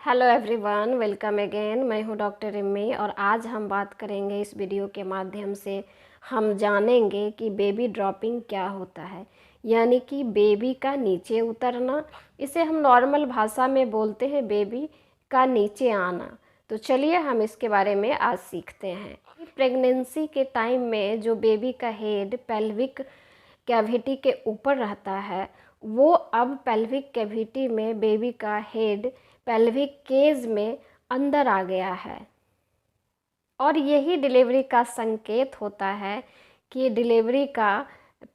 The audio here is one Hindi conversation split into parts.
Hello everyone, welcome again. मैं हूं डॉक्टर रिम्मी और आज हम बात करेंगे इस वीडियो के माध्यम से हम जानेंगे कि बेबी ड्रॉपिंग क्या होता है, यानी कि बेबी का नीचे उतरना। इसे हम नॉर्मल भाषा में बोलते हैं बेबी का नीचे आना। तो चलिए हम इसके बारे में आज सीखते हैं। प्रेगनेंसी के टाइम में जो बेबी का हेड पेल्विक कैविटी के ऊपर रहता है, वो अब पेल्विक कैविटी में बेबी का हेड पेल्विक केज में अंदर आ गया है और यही डिलीवरी का संकेत होता है कि डिलीवरी का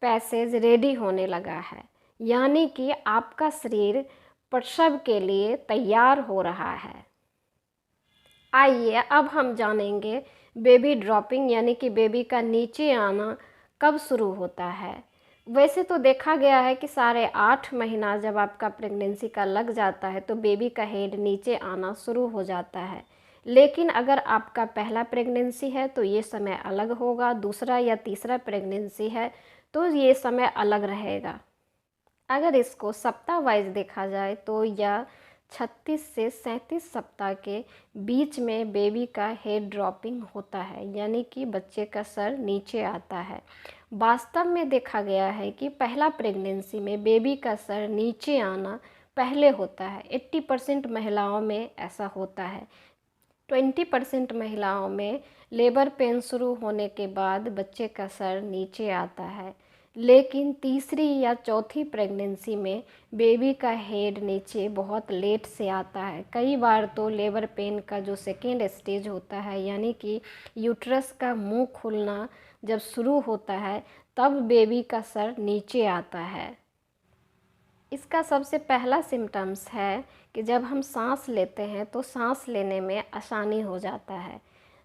पैसेज रेडी होने लगा है, यानी कि आपका शरीर प्रसव के लिए तैयार हो रहा है। आइए अब हम जानेंगे बेबी ड्रॉपिंग यानी कि बेबी का नीचे आना कब शुरू होता है। वैसे तो देखा गया है कि 8.5 महीना जब आपका प्रेगनेंसी का लग जाता है तो बेबी का हेड नीचे आना शुरू हो जाता है। लेकिन अगर आपका पहला प्रेगनेंसी है तो ये समय अलग होगा, दूसरा या तीसरा प्रेगनेंसी है तो ये समय अलग रहेगा। अगर इसको सप्ताह वाइज देखा जाए तो यह 36 से 37 सप्ताह के बीच में बेबी का हेड ड्रॉपिंग होता है, यानी कि बच्चे का सर नीचे आता है। वास्तव में देखा गया है कि पहला प्रेगनेंसी में बेबी का सर नीचे आना पहले होता है। 80% महिलाओं में ऐसा होता है। 20% महिलाओं में लेबर पेन शुरू होने के बाद बच्चे का सर नीचे आता है, लेकिन तीसरी या चौथी प्रेगनेंसी में बेबी का हेड नीचे बहुत लेट से आता है। कई बार तो लेबर पेन का जो सेकेंड स्टेज होता है, यानी कि यूट्रस का मुंह खुलना जब शुरू होता है, तब बेबी का सर नीचे आता है। इसका सबसे पहला सिम्टम्स है कि जब हम सांस लेते हैं तो सांस लेने में आसानी हो जाता है।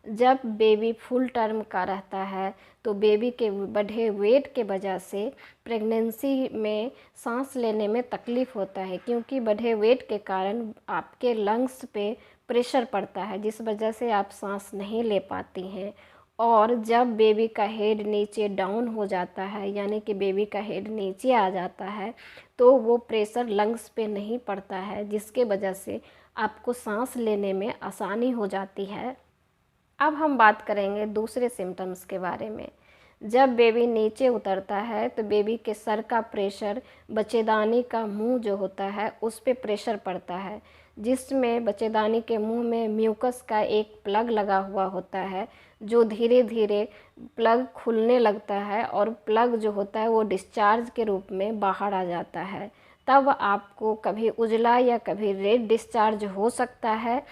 जब बेबी फुल टर्म का रहता है तो बेबी के बढ़े वेट के वजह से प्रेगनेंसी में सांस लेने में तकलीफ़ होता है, क्योंकि बढ़े वेट के कारण आपके लंग्स पे प्रेशर पड़ता है, जिस वजह से आप सांस नहीं ले पाती हैं। और जब बेबी का हेड नीचे डाउन हो जाता है, यानी कि बेबी का हेड नीचे आ जाता है, तो वो प्रेशर लंग्स पे नहीं पड़ता है, जिसके वजह से आपको सांस लेने में आसानी हो जाती है। अब हम बात करेंगे दूसरे सिम्टम्स के बारे में। जब बेबी नीचे उतरता है तो बेबी के सर का प्रेशर बच्चेदानी का मुंह जो होता है उस पे प्रेशर पड़ता है, जिसमें बच्चेदानी के मुंह में म्यूकस का एक प्लग लगा हुआ होता है, जो धीरे धीरे प्लग खुलने लगता है और प्लग जो होता है वो डिस्चार्ज के रूप में बाहर आ जाता है। तब आपको कभी उजला या कभी रेड डिस्चार्ज हो सकता है।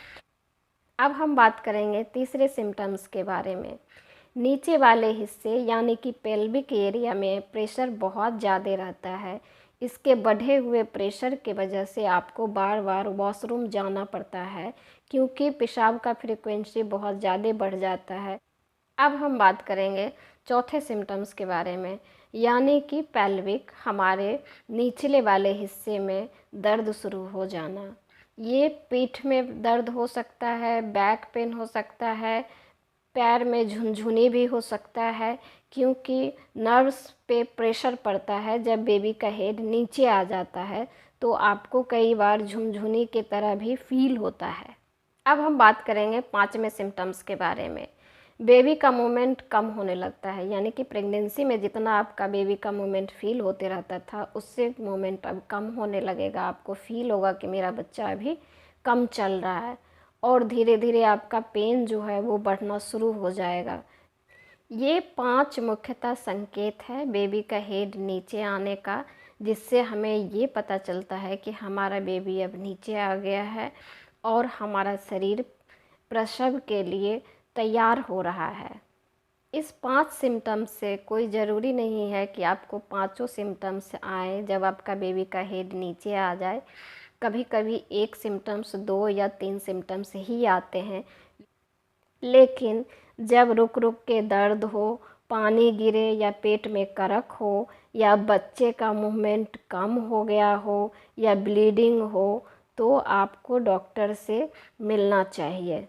अब हम बात करेंगे तीसरे सिम्टम्स के बारे में। नीचे वाले हिस्से यानी कि पेल्विक एरिया में प्रेशर बहुत ज़्यादा रहता है। इसके बढ़े हुए प्रेशर के वजह से आपको बार बार वॉशरूम जाना पड़ता है, क्योंकि पेशाब का फ्रीक्वेंसी बहुत ज़्यादा बढ़ जाता है। अब हम बात करेंगे चौथे सिम्टम्स के बारे में, यानी कि पेल्विक हमारे निचले वाले हिस्से में दर्द शुरू हो जाना। ये पीठ में दर्द हो सकता है, बैक पेन हो सकता है, पैर में झुनझुनी भी हो सकता है, क्योंकि नर्व्स पे प्रेशर पड़ता है। जब बेबी का हेड नीचे आ जाता है तो आपको कई बार झुनझुनी की तरह भी फील होता है। अब हम बात करेंगे पांचवें सिम्टम्स के बारे में। बेबी का मूवमेंट कम होने लगता है, यानी कि प्रेगनेंसी में जितना आपका बेबी का मूवमेंट फील होते रहता था, उससे मूवमेंट अब कम होने लगेगा। आपको फील होगा कि मेरा बच्चा अभी कम चल रहा है और धीरे धीरे आपका पेन जो है वो बढ़ना शुरू हो जाएगा। ये 5 मुख्यतः संकेत है बेबी का हेड नीचे आने का, जिससे हमें ये पता चलता है कि हमारा बेबी अब नीचे आ गया है और हमारा शरीर प्रसव के लिए तैयार हो रहा है। इस 5 सिम्टम्स से कोई ज़रूरी नहीं है कि आपको पाँचों सिम्टम्स आए जब आपका बेबी का हेड नीचे आ जाए। कभी कभी 1 सिम्टम्स 2 या 3 सिम्टम्स ही आते हैं, लेकिन जब रुक रुक के दर्द हो, पानी गिरे या पेट में करक हो, या बच्चे का मूवमेंट कम हो गया हो, या ब्लीडिंग हो, तो आपको डॉक्टर से मिलना चाहिए।